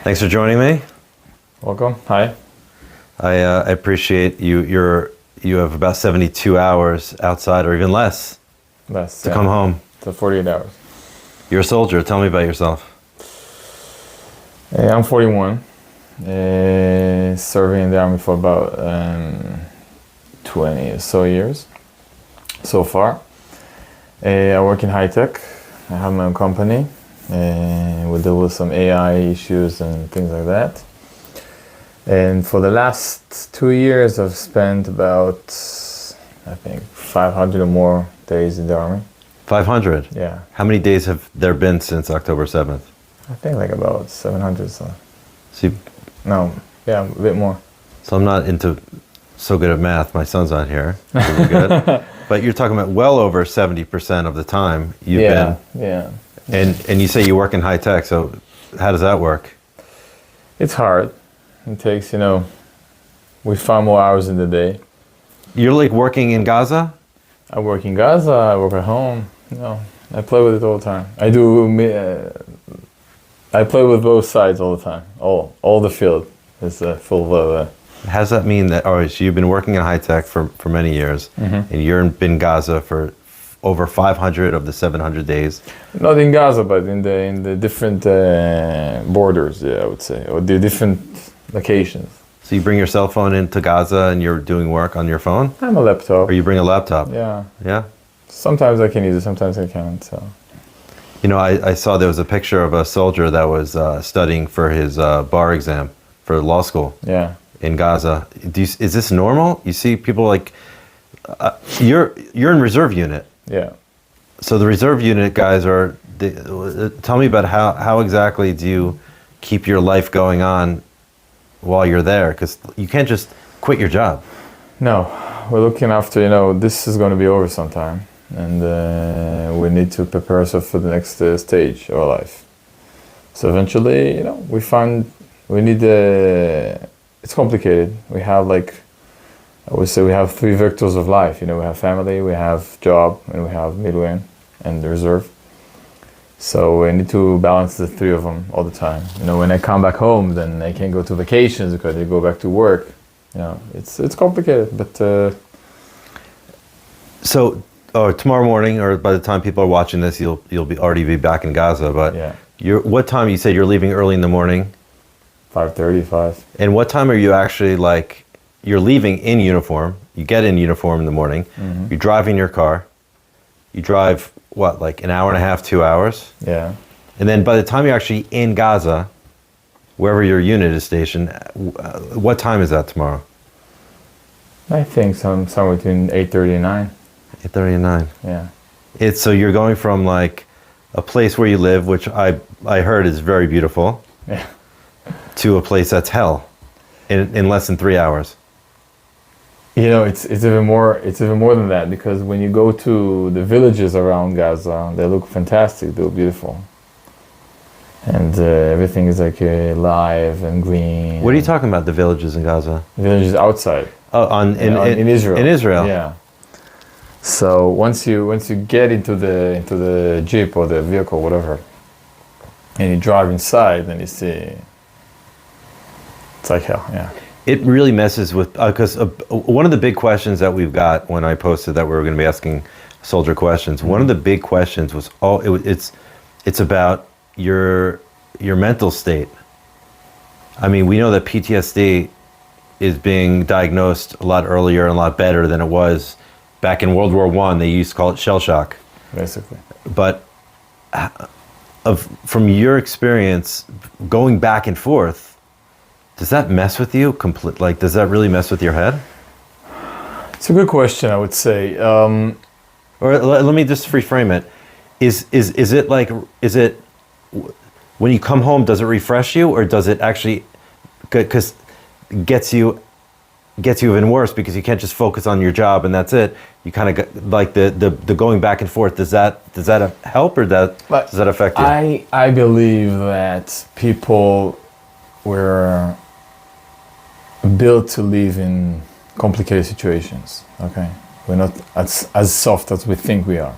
Thanks for joining me. Welcome. Hi. I appreciate you. You have about 72 hours outside, or even less, Less. to come home. So 48 hours. You're a soldier. Tell me about yourself. I'm 41. Serving in the army for about 20 or so years so far. I work in high tech. I have my own company. We deal with some AI issues and things like that. And for the last 2 years, I've spent about, I think, 500 or more days in the army. 500? Yeah. How many days have there been since October 7th? I think like about 700. So. See, No, yeah, a bit more. so I'm not so good at math. My son's not here. Really good. But you're talking about well over 70% of the time you've been. Yeah. And you say you work in high tech, so how does that work? It's hard. It takes, we find more hours in the day. You're like working in Gaza? I work in Gaza, I work at home, I play with it all the time. I play with both sides all the time. All the field is full of... How does that mean that, so you've been working in high tech for many years, and you're in Gaza for over 500 of the 700 days? Not in Gaza, but in the different borders, I would say, or the different locations. So you bring your cell phone into Gaza and you're doing work on your phone? I have a laptop. Or you bring a laptop? Yeah. Yeah? Sometimes I can use it, sometimes I can't, so... I saw there was a picture of a soldier that was studying for his bar exam for law school. Yeah. In Gaza. Is this normal? You see people like... you're in reserve unit. Yeah. So the reserve unit guys are... tell me about how exactly do you keep your life going on while you're there? Because you can't just quit your job. No, we're looking after, this is going to be over sometime. And we need to prepare ourselves for the next stage of our life. So eventually, we need it's complicated. We have I would say we have 3 vectors of life. We have family, we have job, and we have midway and the reserve. So we need to balance the 3 of them all the time. When I come back home, then I can't go to vacations because I go back to work. It's complicated, but... So tomorrow morning, or by the time people are watching this, you'll already be back in Gaza. But yeah. What time? You said you're leaving early in the morning. 5:30, 5. And what time are you actually you're leaving in uniform? You get in uniform in the morning. Mm-hmm. You drive in your car. You drive an hour and a half, 2 hours. Yeah. And then by the time you're actually in Gaza, wherever your unit is stationed, what time is that tomorrow? I think somewhere between 8:30 and 9. 8:30 and 9. Yeah. So you're going from a place where you live, which I heard is very beautiful, Yeah. to a place that's hell in less than 3 hours. It's even more than that, because when you go to the villages around Gaza, they look fantastic, they look beautiful. And everything is live and green. What are you talking about, the villages in Gaza? Villages outside. Oh, in Israel. In Israel. Yeah. So once you get into the jeep or the vehicle, whatever, and you drive inside, then you see it's like hell. Yeah. It really messes with, because one of the big questions that we've got when I posted that we were going to be asking soldier questions, mm-hmm. One of the big questions was it's about your mental state. I mean, we know that PTSD is being diagnosed a lot earlier and a lot better than it was back in World War I. They used to call it shell shock. Basically. But from your experience going back and forth, does that mess with you? Does that really mess with your head? It's a good question, I would say. Or let me just reframe it. Is it when you come home, does it refresh you, or does it actually, because gets you even worse because you can't just focus on your job and that's it. You kind of the going back and forth. Does that help, or does that affect you? I believe that people were built to live in complicated situations. Okay, we're not as soft as we think we are.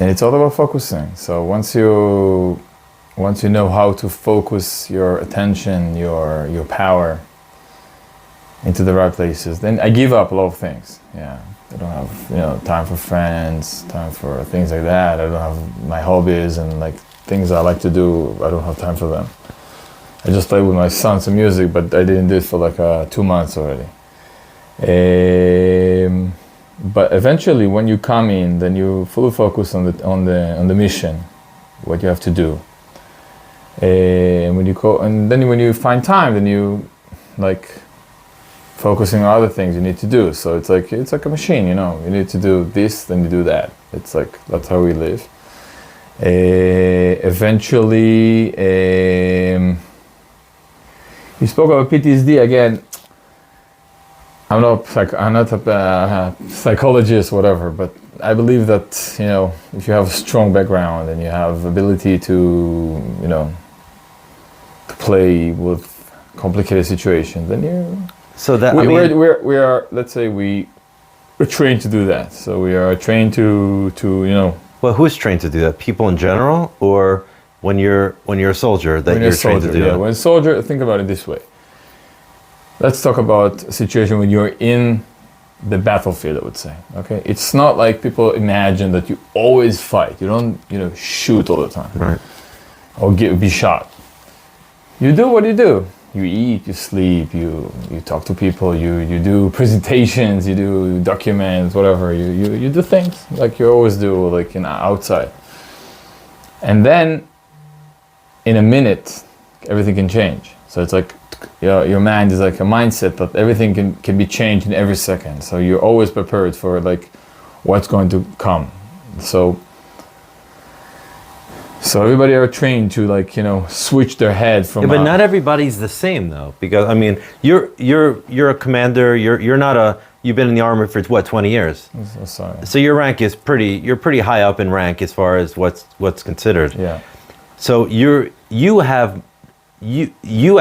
And it's all about focusing. So once you know how to focus your attention, your power into the right places, then I give up a lot of things. Yeah, I don't have time for friends, time for things like that. I don't have my hobbies and like things I like to do. I don't have time for them. I just played with my son some music, but I didn't do it for like 2 months already. But eventually, when you come in, then you fully focus on the mission, what you have to do. And when you go, and then when you find time, then you like focusing on other things you need to do. So it's like a machine, you know. You need to do this, then you do that. It's like that's how we live. Eventually, you spoke about PTSD again. I'm not a psychologist, whatever, but I believe that if you have a strong background and you have ability to to play with complicated situations, then we are let's say we're trained to do that. So we are trained to Well, who's trained to do that? People in general, or when you're a soldier you're trained to do that? When a soldier, think about it this way. Let's talk about a situation when you're in the battlefield, I would say. Okay, it's not like people imagine that you always fight. You don't, shoot all the time, right? Or be shot. You do what you do. You eat, you sleep, you talk to people, you do presentations, you do documents, whatever. You do things like you always do, like outside. And then, in a minute, everything can change. So it's like your mind is like a mindset that everything can be changed in every second. So you're always prepared for like what's going to come. So everybody are trained to switch their head from. Yeah, but not everybody's the same though, because I mean you're a commander. You've been in the army for what, 20 years? So your rank is you're pretty high up in rank as far as what's considered. Yeah. So you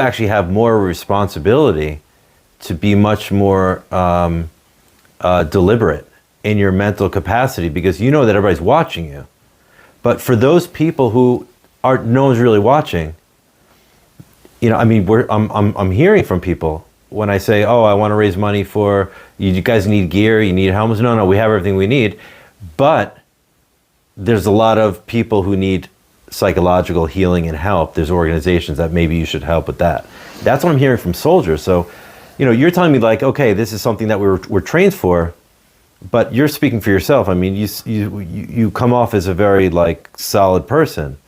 actually have more responsibility to be much more deliberate in your mental capacity, because you know that everybody's watching you. But for those people who no one's really watching, I mean, I'm hearing from people when I say, oh, I want to raise money for you guys need gear, you need helmets. No, we have everything we need. But there's a lot of people who need psychological healing and help. There's organizations that maybe you should help with that. That's what I'm hearing from soldiers. So, you're telling me like, okay, this is something that we're trained for, but you're speaking for yourself. I mean, you come off as a very like solid person.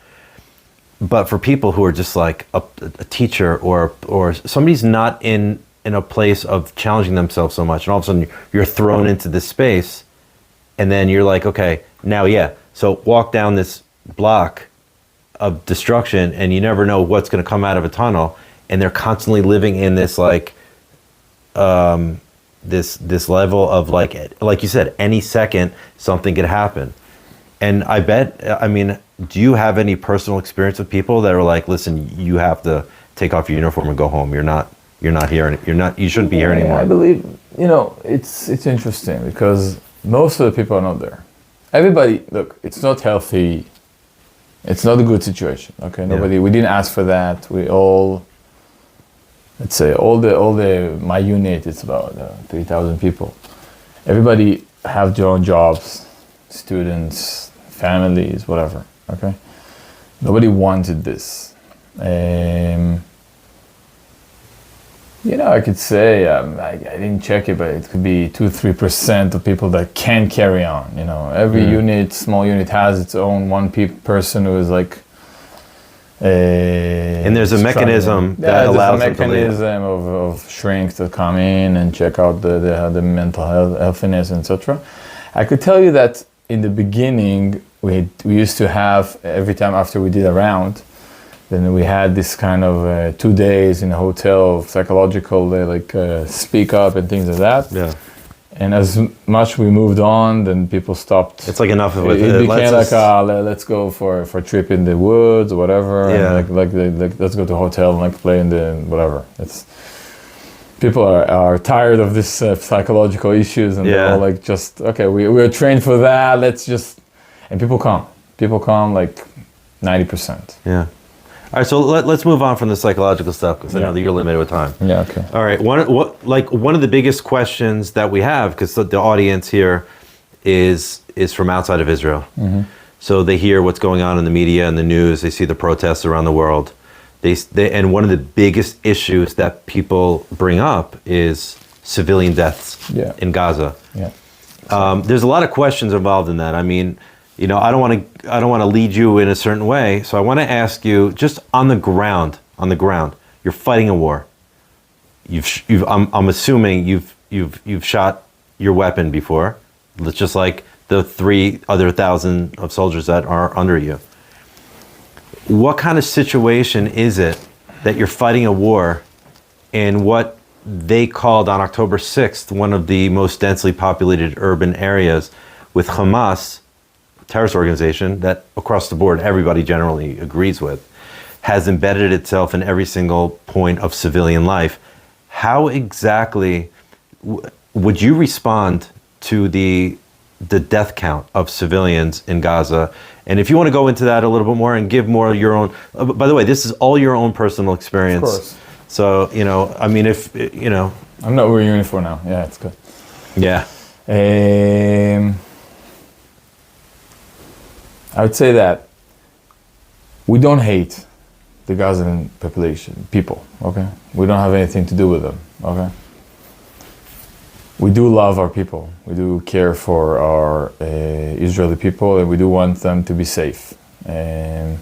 But for people who are just like a teacher or somebody's not in a place of challenging themselves so much, and all of a sudden you're thrown into this space, and then you're like, okay, now so walk down this block of destruction, and you never know what's going to come out of a tunnel, and they're constantly living in this like this level of like you said, any second something could happen. And I mean, do you have any personal experience with people that are like, listen, you have to take off your uniform and go home. You're not here. You shouldn't be here anymore. I believe, it's interesting because most of the people are not there. Everybody, look, it's not healthy. It's not a good situation. Okay, we didn't ask for that. We all, let's say, my unit, it's about 3,000 people. Everybody have their own jobs, students, families, whatever. Okay, nobody wanted this. I could say I didn't check it, but it could be 2-3% of people that can carry on. Every small unit has its own person who is like. And there's a mechanism that allows them to leave. There's a mechanism of shrinks to come in and check out the mental healthiness, etc. I could tell you that in the beginning we used to have, every time after we did a round, then we had this kind of 2 days in a hotel of psychological speak up and things like that. Yeah. And as much we moved on, then people stopped. It's like enough of it. It became let's go for a trip in the woods or whatever. Yeah. And let's go to a hotel and play in the whatever. People are tired of this psychological issues, and they're all like, just okay, we're trained for that. Let's just, and people come. People come like 90%. Yeah. All right, so let's move on from the psychological stuff because I know that you're limited with time. Yeah, okay. All right, one of the biggest questions that we have, because the audience here is from outside of Israel. Mm-hmm. So they hear what's going on in the media and the news. They see the protests around the world. And one of the biggest issues that people bring up is civilian deaths in Gaza. Yeah. There's a lot of questions involved in that. I mean, you know, I don't want to lead you in a certain way. So I want to ask you, just on the ground, you're fighting a war. I'm assuming you've shot your weapon before. It's just like the 3,000 of soldiers that are under you. What kind of situation is it that you're fighting a war in what they called on October 6th one of the most densely populated urban areas with Hamas, terrorist organization that across the board everybody generally agrees with, has embedded itself in every single point of civilian life? How exactly would you respond to the death count of civilians in Gaza? And if you want to go into that a little bit more and give more your own, by the way, this is all your own personal experience. Of course. So, you know, I mean, if, you know. I'm not wearing uniform now. Yeah, it's good. Yeah. I would say that we don't hate the Gazan population, people, okay? We don't have anything to do with them, okay? We do love our people. We do care for our Israeli people, and we do want them to be safe. And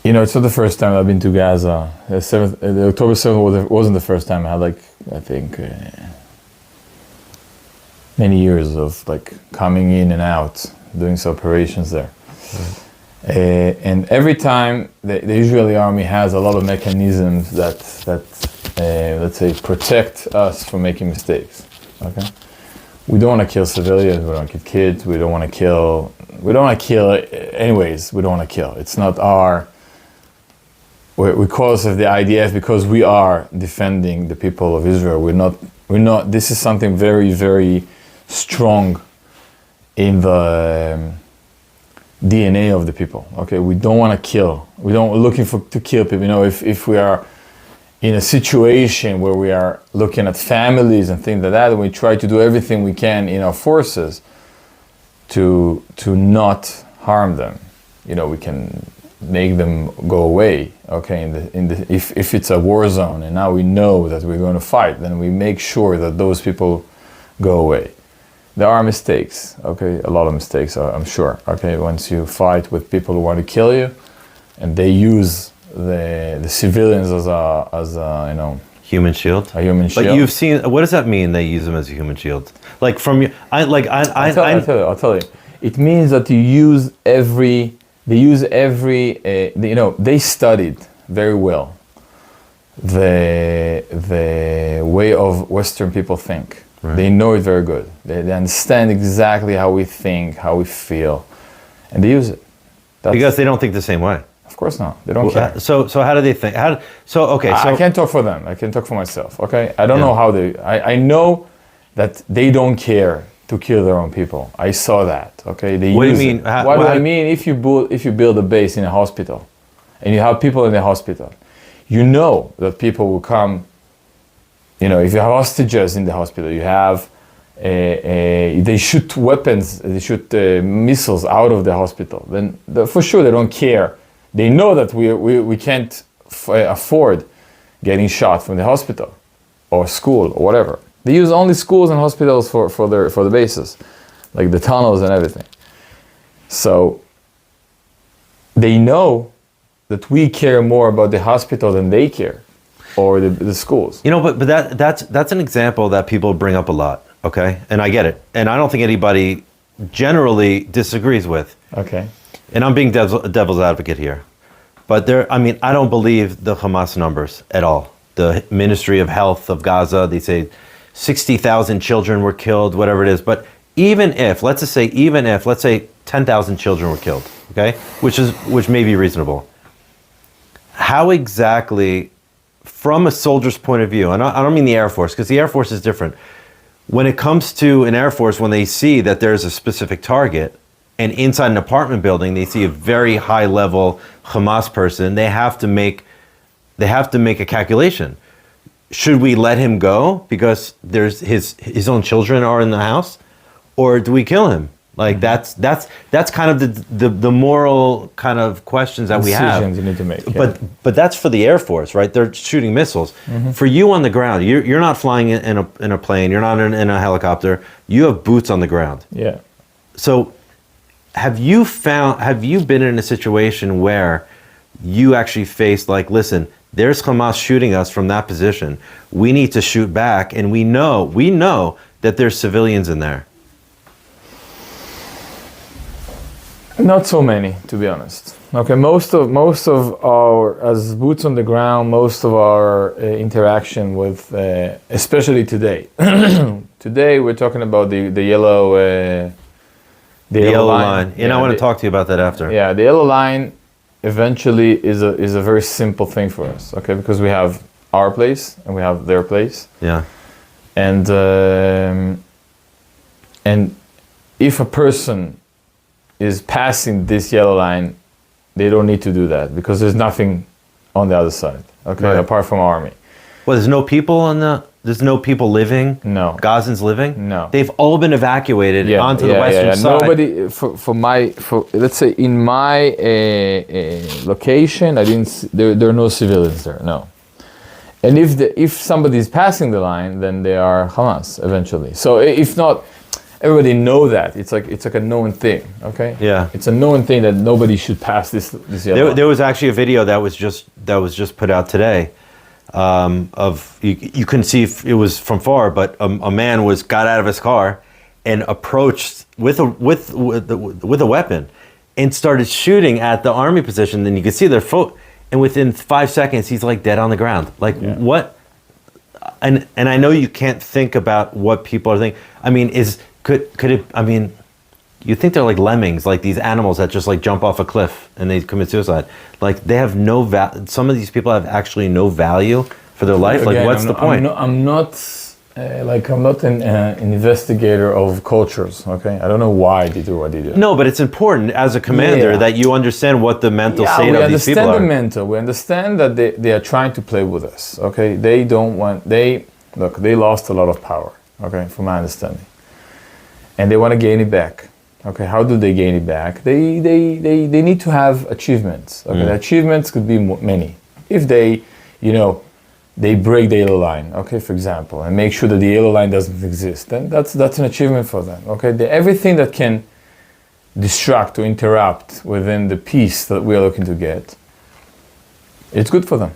you know, it's not the first time I've been to Gaza. The October 7th wasn't the first time. I had like, I think, many years of like coming in and out, doing some operations there. And every time the Israeli army has a lot of mechanisms that let's say protect us from making mistakes. Okay, we don't want to kill civilians. We don't want to kill kids. We don't want to kill. Anyways, we don't want to kill. It's not our. We call ourselves the IDF because we are defending the people of Israel. We're not. This is something very, very strong in the DNA of the people. Okay, we don't want to kill. We're looking to kill people. You know, if we are in a situation where we are looking at families and things like that, and we try to do everything we can in our forces to not harm them. You know, we can make them go away. Okay, if it's a war zone and now we know that we're going to fight, then we make sure that those people go away. There are mistakes, okay, a lot of mistakes, I'm sure. Okay, once you fight with people who want to kill you, and they use the civilians as a you know, human shield. A human shield. But you've seen, what does that mean? They use them as a human shield. Like from you, I'll tell you. It means that you know, they studied very well the way of Western people think. Right. They know it very good. They understand exactly how we think, how we feel, and they use it. Because they don't think the same way. Of course not. They don't care. So how do they think? I can't talk for them. I can talk for myself. Okay, I don't know how they. I know that they don't care to kill their own people. I saw that. Okay, what do you mean? What do I mean? If you build a base in a hospital, and you have people in the hospital, you know that people will come. You know, if you have hostages in the hospital, you have they shoot weapons, they shoot missiles out of the hospital. Then for sure they don't care. They know that we can't afford getting shot from the hospital or school or whatever. They use only schools and hospitals for the bases, like the tunnels and everything. So they know that we care more about the hospital than they care, or the schools. You know, but that's an example that people bring up a lot. Okay, and I get it, and I don't think anybody generally disagrees with. Okay. And I'm being devil's advocate here, but I don't believe the Hamas numbers at all. The Ministry of Health of Gaza, they say 60,000 children were killed, whatever it is. But even if, let's say 10,000 children were killed, okay, which may be reasonable. How exactly, from a soldier's point of view, and I don't mean the Air Force, because the Air Force is different. when it comes to an Air Force, when they see that there's a specific target, and inside an apartment building they see a very high level Hamas person, they have to make a calculation. Should we let him go because there's his own children are in the house, or do we kill him? Like that's kind of the moral kind of questions that we have. Decisions you need to make. Yeah. But that's for the Air Force, right? They're shooting missiles. For you on the ground, you're not flying in a plane. You're not in a helicopter. You have boots on the ground. Yeah. So have you been in a situation where you actually faced like, listen, there's Hamas shooting us from that position. We need to shoot back, and we know that there's civilians in there. Not so many, to be honest. Okay, most of our, as boots on the ground, most of our interaction with, especially today. Today we're talking about the yellow, the yellow line. And I want to talk to you about that after. Yeah, the yellow line eventually is a very simple thing for us. Okay, because we have our place and we have their place. Yeah. And if a person is passing this yellow line, they don't need to do that because there's nothing on the other side, okay, right. Apart from army. Well, there's no people living? No. Gazans living? No. They've all been evacuated onto the western side. Nobody, for let's say in my location, I didn't see, there are no civilians there, no. And if somebody's passing the line, then they are Hamas eventually. So if not, everybody know that it's like a known thing, okay? Yeah, it's a known thing that nobody should pass this. There was actually a video that was just put out today. Of you couldn't see if it was from far, but a man got out of his car and approached with a weapon and started shooting at the army position. Then you could see their foot, and within 5 seconds, he's like dead on the ground. Like what? And I know you can't think about what people are thinking. I mean, could it? I mean, you think they're like lemmings, like these animals that just like jump off a cliff and they commit suicide. Like they have no value. Some of these people have actually no value for their life. Like, what's the point? I'm not an investigator of cultures. Okay, I don't know why they do what they do. No, but it's important as a commander that you understand what the mental state of these people are. We understand the mental. We understand that they are trying to play with us. Okay, they don't want. They lost a lot of power. Okay, from my understanding, and they want to gain it back. Okay, how do they gain it back? They need to have achievements. Okay, the achievements could be many. If they break the yellow line, okay, for example, and make sure that the yellow line doesn't exist, then that's an achievement for them. Okay, everything that can distract or interrupt within the peace that we are looking to get, it's good for them.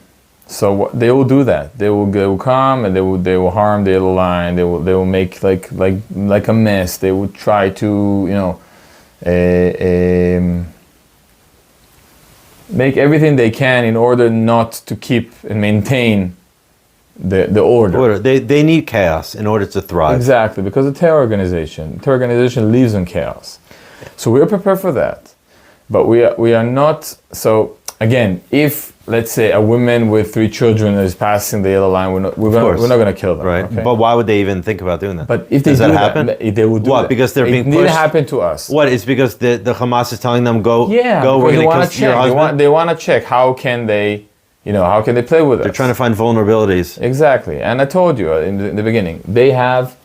So they will do that. They will come and they will harm the yellow line. They will make like a mess. They will try to make everything they can in order not to keep and maintain the order. They need chaos in order to thrive. Exactly, because the terror organization lives in chaos. So we are prepared for that, but we are not. So again, if let's say a woman with 3 children is passing the yellow line, we're not going to kill them. Right. Okay? But why would they even think about doing that? But if Does that happen? They would do what? that. Because they're being pushed? It didn't happen to us. What? It's because the Hamas is telling them go. Yeah. Go. We're going to kill your husband. They want to check how can they play with us. They're trying to find vulnerabilities. Exactly. And I told you in the beginning, they have.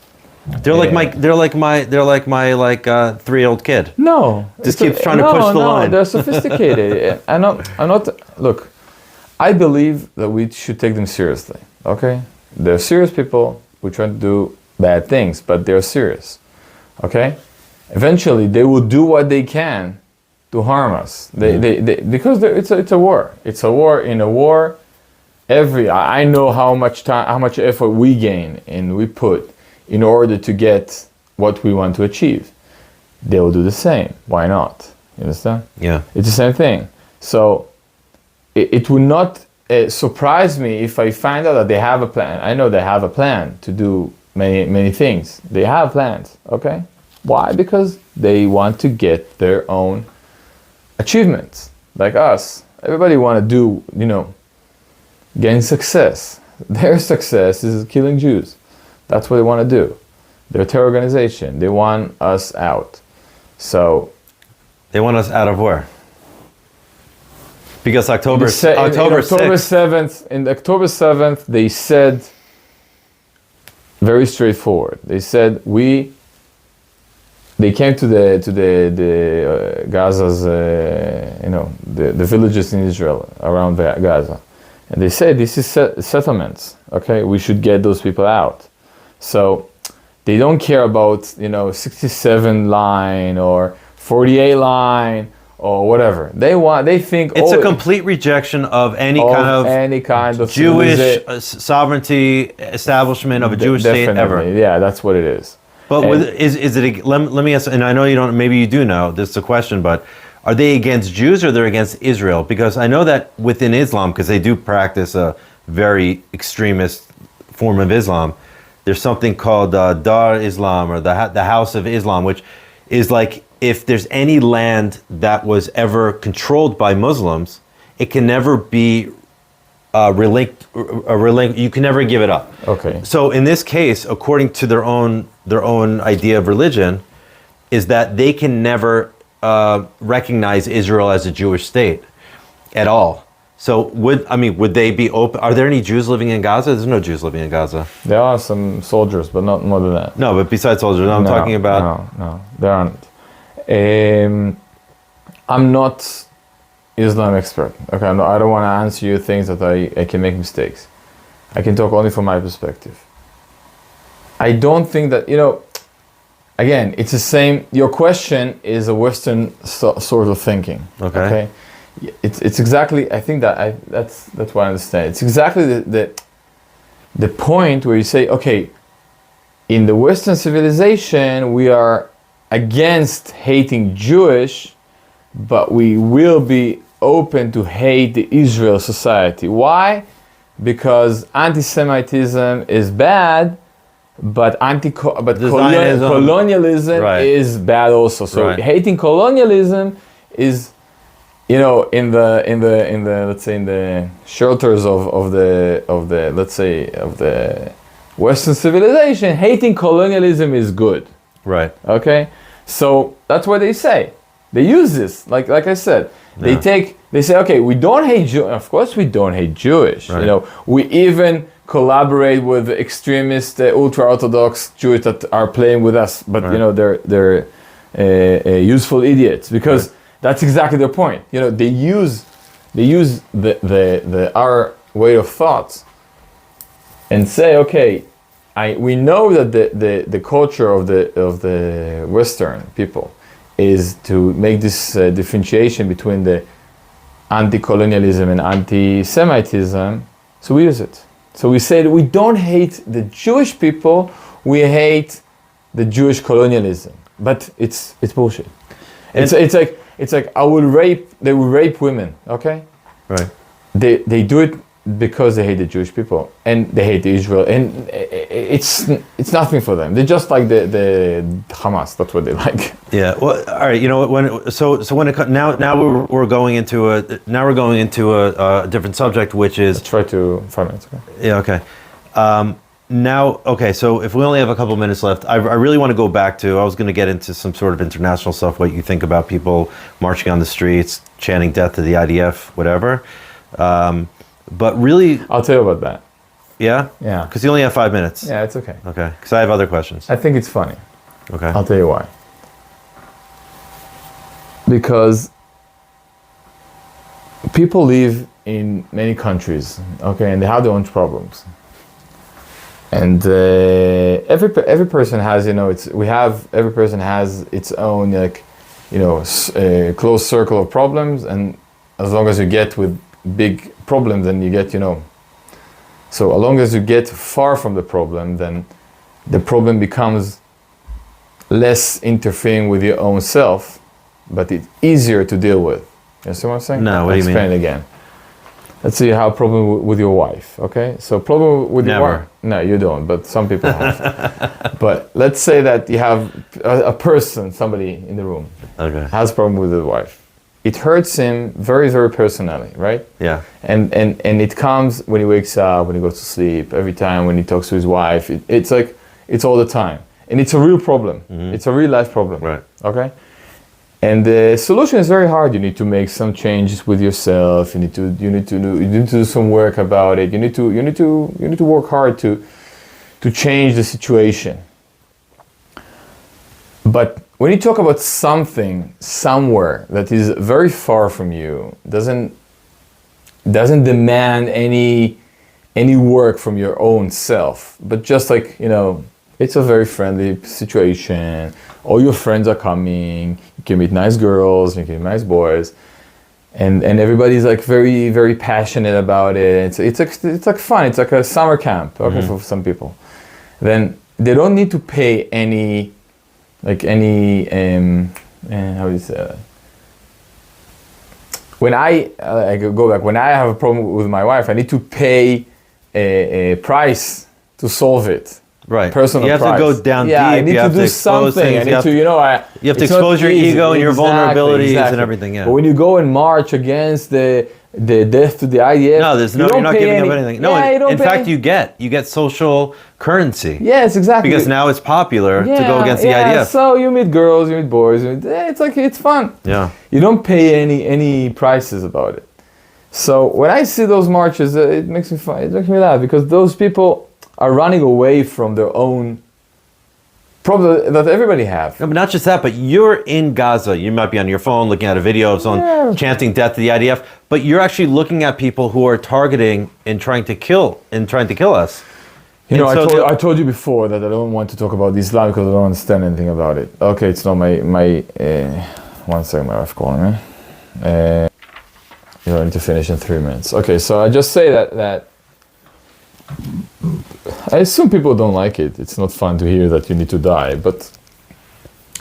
They're like my 3-year-old kid. No. Just keeps trying to push the line. They're sophisticated. I'm not. Look. I believe that we should take them seriously, okay? They're serious people. We try to do bad things, but they're serious, okay? Eventually, they will do what they can to harm us. Because it's a war. It's a war. In a war, I know how much time, how much effort we gain and we put in order to get what we want to achieve. They will do the same. Why not? You understand? Yeah. It's the same thing. So it would not surprise me if I find out that they have a plan. I know they have a plan to do many things. They have plans, okay? Why? Because they want to get their own achievements, like us. Everybody want to do, gain success. Their success is killing Jews. That's what they want to do. They're a terror organization. They want us out. So They want us out of where? Because October in October 6th. 7th, in October 7th, they said very straightforward. They said they came to the Gaza's the villages in Israel around Gaza, and they said this is settlements. Okay, we should get those people out. So they don't care about 67 line or 48 line or whatever. They think It's a complete rejection of any kind of Jewish sovereignty establishment of a Jewish state ever. Yeah, that's what it is. But let me ask, and I know you don't, maybe you do know, this is a question, but are they against Jews or they're against Israel? Because I know that within Islam, because they do practice a very extremist form of Islam, there's something called Dar Islam, or the House of Islam, which is like, if there's any land that was ever controlled by Muslims, it can never be relinquished. You can never give it up. Okay. So in this case, according to their own idea of religion, is that they can never recognize Israel as a Jewish state at all. So would they be open? Are there any Jews living in Gaza? There's no Jews living in Gaza. There are some soldiers, but not more than that. No, but besides soldiers, I'm talking about. No, there aren't. I'm not Islam expert. Okay, I don't want to answer you things that I can make mistakes. I can talk only from my perspective. I don't think that, again, it's the same. Your question is a Western sort of thinking. Okay? It's exactly, I think that's what I understand. It's exactly the point where you say, okay, in the Western civilization, we are against hating Jewish, but we will be open to hate the Israel society. Why? Because anti-Semitism is bad, but colonialism is bad also. So hating colonialism is, in the let's say in the shelters of the Western civilization, hating colonialism is good. Right. Okay. So that's what they say. They use this, like I said. Yeah. They say, okay, we don't hate Jew. Of course, we don't hate Jewish. Right. We even collaborate with extremist, ultra-Orthodox Jews that are playing with us. But they're useful idiots, because that's exactly their point. They use the our way of thoughts and say, okay, we know that the culture of the Western people is to make this differentiation between the anti-colonialism and anti-Semitism, so we use it. So we say that we don't hate the Jewish people, we hate the Jewish colonialism. But it's bullshit. It's like they will rape women, okay? Right. They do it because they hate the Jewish people and they hate Israel, and it's nothing for them. They're just like the Hamas. That's what they like. Yeah. Well, all right. When it now we're going into a different subject, which is. Let's try to 5 minutes. Okay. Yeah. Okay. So if we only have a couple minutes left, I really want to go back to. I was going to get into some sort of international stuff. What you think about people marching on the streets, chanting "Death to the IDF," whatever. But really, I'll tell you about that. Yeah? Yeah. Because you only have 5 minutes. Yeah, it's okay. Okay. Because I have other questions. I think it's funny. Okay. I'll tell you why. Because people live in many countries, okay, and they have their own problems. And every person has, every person has its own, close circle of problems, and as long as you get with big problem, then you get, so as long as you get far from the problem, then the problem becomes less interfering with your own self, but it's easier to deal with. You see what I'm saying? No, what do you mean? I'll explain it again. Let's say you have a problem with your wife, okay? So problem with your wife. No, you don't, but some people have. But let's say that you have a person, somebody in the room, has a problem with his wife. It hurts him very, very personally, right? Yeah. And it comes when he wakes up, when he goes to sleep, every time when he talks to his wife. It's all the time. and it's a real problem. It's a real life problem. Right. Okay. And the solution is very hard. You need to make some changes with yourself. You need to do some work about it. You need to work hard to change the situation. But when you talk about something somewhere that is very far from you, doesn't demand any work from your own self, but just like, it's a very friendly situation. All your friends are coming. You can meet nice girls. You can meet nice boys, and everybody's like very, very passionate about it. It's like fun. It's like a summer camp, okay, for some people. Then they don't need to pay any how do you say that? When I go back, when I have a problem with my wife, I need to pay a price to solve it. Right. Personal you have price. to go down deep. I need you to have do to expose something. things. I need to, you have to expose your ego and your vulnerabilities and everything. Yeah. But when you go and march against the death to the IDF, you're not giving up anything. No, in fact, you get social currency. Yes, exactly. Because now it's popular to go against the IDF. So you meet girls, you meet boys. It's fun. Yeah. You don't pay any prices about it. So when I see those marches, it makes me fun. It makes me laugh because those people are running away from their own problem that everybody have. No, but not just that, but you're in Gaza. You might be on your phone looking at a video of someone chanting death to the IDF, but you're actually looking at people who are targeting and trying to kill us. I told you before that I don't want to talk about Islam because I don't understand anything about it. Okay, it's not my 1 second, my wife calling me. I need to finish in 3 minutes. Okay, so I just say that I assume people don't like it. It's not fun to hear that you need to die, but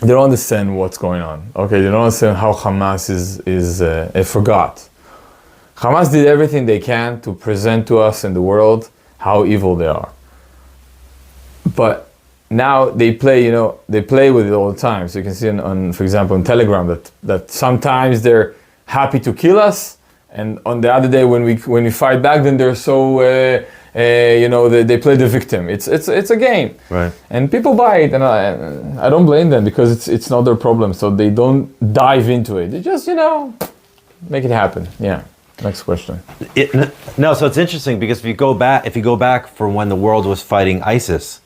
they don't understand what's going on. Okay, they don't understand how Hamas is forgot. Hamas did everything they can to present to us in the world how evil they are. But now they play with it all the time. So you can see on for example, on Telegram that sometimes they're happy to kill us, and on the other day when we fight back, then they're so they play the victim. It's a game, right? And people buy it, and I don't blame them because it's not their problem. So they don't dive into it. They just make it happen. Yeah. Next question. So it's interesting because if you go back from when the world was fighting ISIS,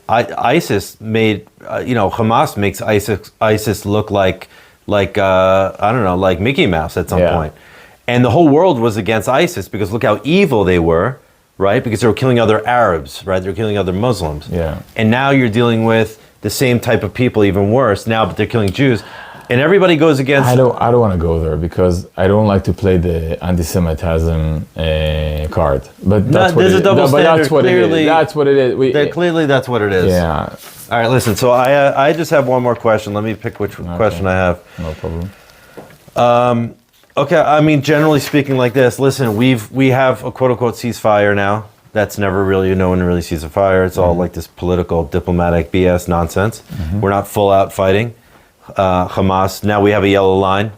ISIS made Hamas makes ISIS look like like Mickey Mouse at some point. And the whole world was against ISIS because look how evil they were, right? Because they were killing other Arabs, right? They're killing other Muslims. Yeah. And now you're dealing with the same type of people, even worse now, but they're killing Jews. And everybody goes against. I don't want to go there because I don't like to play the anti-Semitism card. But that's what it is. That's what it is. That's what it is. Clearly, that's what it is. Yeah. All right. Listen. So I just have one more question. Let me pick which question I have. No problem. Okay. I mean, generally speaking, like this. Listen, we have a quote unquote ceasefire now. That's never really, no one really sees a fire. It's all like this political, diplomatic BS nonsense. We're not full out fighting. Hamas, now we have a yellow line.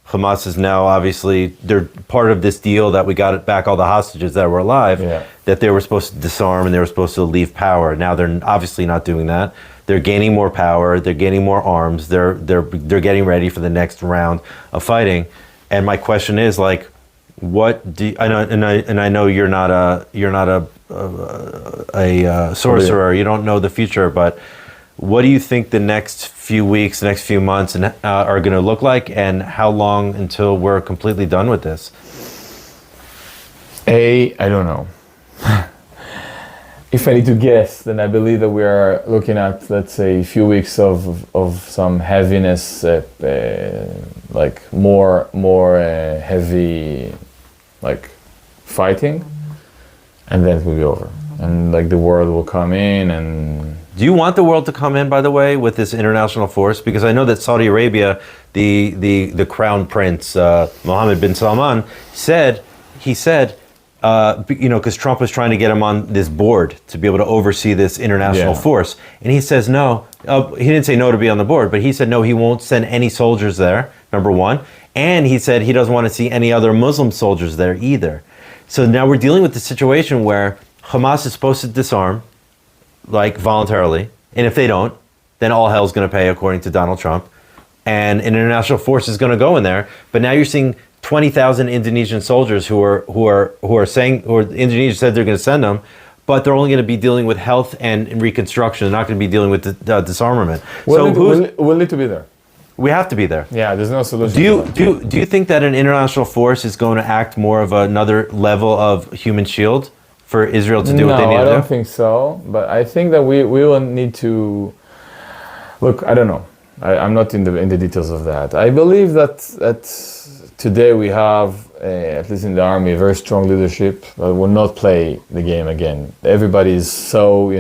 Hamas is now obviously, they're part of this deal that we got back all the hostages that were alive, that they were supposed to disarm and they were supposed to leave power. Now they're obviously not doing that. They're gaining more power, they're gaining more arms, they're getting ready for the next round of fighting. And my question is like, what do you, I know you're not a sorcerer, you don't know the future, but what do you think the next few weeks, next few months are going to look like, and how long until we're completely done with this? I don't know. If I need to guess, then I believe that we are looking at, let's say, a few weeks of some heaviness, like more heavy, like fighting, and then it will be over, and like the world will come in and. Do you want the world to come in, by the way, with this international force? Because I know that Saudi Arabia, the crown prince, Mohammed bin Salman, said, because Trump was trying to get him on this board to be able to oversee this international force. And he says no. He didn't say no to be on the board, but he said no, he won't send any soldiers there, number one. And he said he doesn't want to see any other Muslim soldiers there either. So now we're dealing with the situation where Hamas is supposed to disarm, like voluntarily, And if they don't, then all hell's going to pay, according to Donald Trump. And an international force is going to go in there. But now you're seeing 20,000 Indonesian soldiers Indonesia said they're going to send them, but they're only going to be dealing with health and reconstruction. They're not going to be dealing with disarmament. We'll need to be there. We have to be there. Yeah, there's no solution. Do you think that an international force is going to act more of another level of human shield for Israel to do what they need to do? No, I don't think so. But I think that we will need to look. I don't know. I'm not in the details of that. I believe that today we have, at least in the army, a very strong leadership that will not play the game again. Everybody is so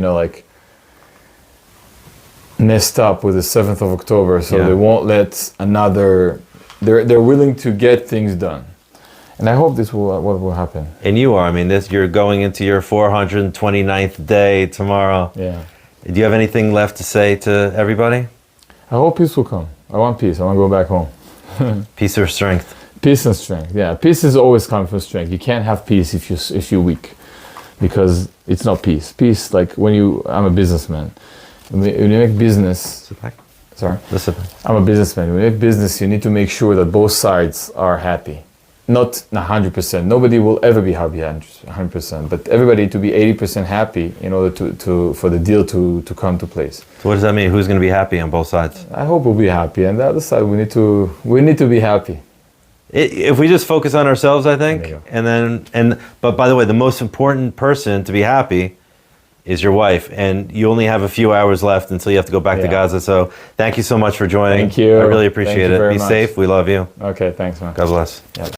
messed up with the 7th of October, so they won't let another. They're willing to get things done, and I hope this will what will happen. And you are. I mean, you're going into your 429th day tomorrow. Yeah. Do you have anything left to say to everybody? I hope peace will come. I want peace. I want to go back home. Peace or strength? Peace and strength. Yeah, peace is always coming from strength. You can't have peace if you're weak, because it's not peace. Peace, like I'm a businessman. When you make business, sorry, I'm a businessman. When you make business, you need to make sure that both sides are happy. Not 100%. Nobody will ever be happy 100%, but everybody to be 80% happy in order for the deal to come to place. So what does that mean? Who's going to be happy on both sides? I hope we'll be happy, and the other side we need to be happy. If we just focus on ourselves, I think, but by the way, the most important person to be happy is your wife, and you only have a few hours left until you have to go back to Gaza. So thank you so much for joining. Thank you. I really appreciate it. Be much. safe. We love you. Okay, thanks, man. God bless. Yep.